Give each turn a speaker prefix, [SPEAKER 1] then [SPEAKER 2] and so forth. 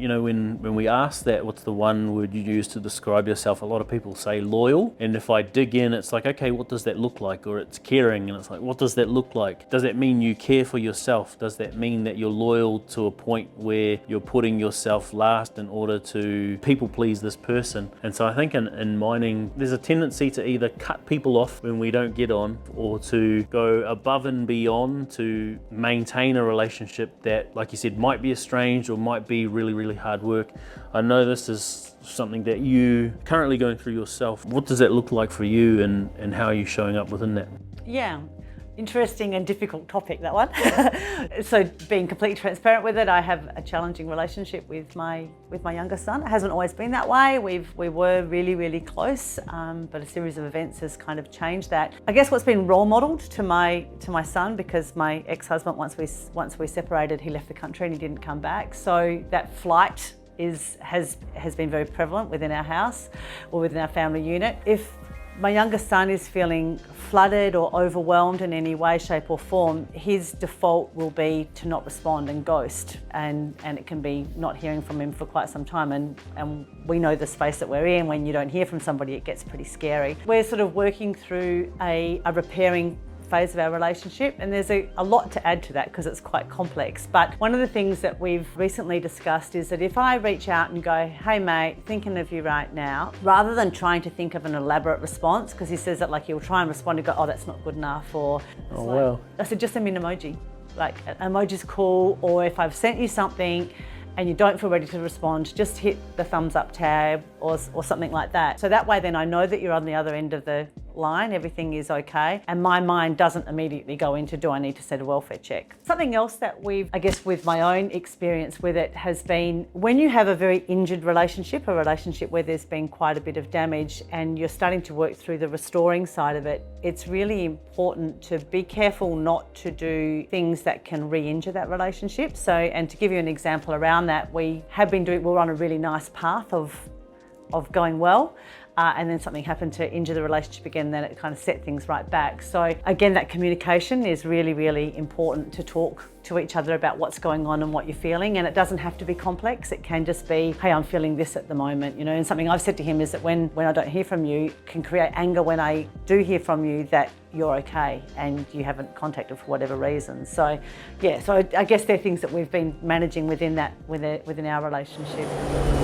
[SPEAKER 1] You know, when we ask that, what's the one word you use to describe yourself, a lot of people say loyal. And if I dig in, it's like, okay, what does that look like? Or it's caring, and it's like, what does that look like? Does that mean you care for yourself? Does that mean that you're loyal to a point where you're putting yourself last in order to people please this person? And so I think in mining, there's a tendency to either cut people off when we don't get on, or to go above and beyond to maintain a relationship that, like you said, might be estranged or might be really, really hard work. I know this is something that you currently going through yourself. What does that look like for you, and how are you showing up within that?
[SPEAKER 2] Yeah, interesting and difficult topic, that one. So being completely transparent with it, I have a challenging relationship with my younger son. It hasn't always been that way. We were really, really close, but a series of events has kind of changed that. I guess what's been role modelled to my son, because my ex-husband, once we separated, he left the country and he didn't come back. So that flight has been very prevalent within our house or within our family unit. If my younger son is feeling flooded or overwhelmed in any way, shape or form, his default will be to not respond and ghost, and it can be not hearing from him for quite some time, and we know the space that we're in. When you don't hear from somebody, it gets pretty scary. We're sort of working through a repairing phase of our relationship, and there's a lot to add to that because it's quite complex. But one of the things that we've recently discussed is that if I reach out and go, hey mate, thinking of you right now, rather than trying to think of an elaborate response, because he says that like he'll try and respond and go, oh, that's not good enough, or
[SPEAKER 1] oh wow.
[SPEAKER 2] I said, just send me an emoji. Like an emoji's cool, or if I've sent you something and you don't feel ready to respond, just hit the thumbs up tab or something like that. So that way then I know that you're on the other end of the line, everything is okay, and my mind doesn't immediately go into, do I need to set a welfare check? Something else that I guess with my own experience with it has been, when you have a very injured relationship, a relationship where there's been quite a bit of damage and you're starting to work through the restoring side of it, it's really important to be careful not to do things that can re-injure that relationship. So, and to give you an example around that, we're on a really nice path of going well. And then something happened to injure the relationship again, then it kind of set things right back. So again, that communication is really, really important, to talk to each other about what's going on and what you're feeling. And it doesn't have to be complex. It can just be, hey, I'm feeling this at the moment, you know. And something I've said to him is that when I don't hear from you, can create anger when I do hear from you, that you're okay and you haven't contacted for whatever reason. So yeah, so I guess they're things that we've been managing within our relationship.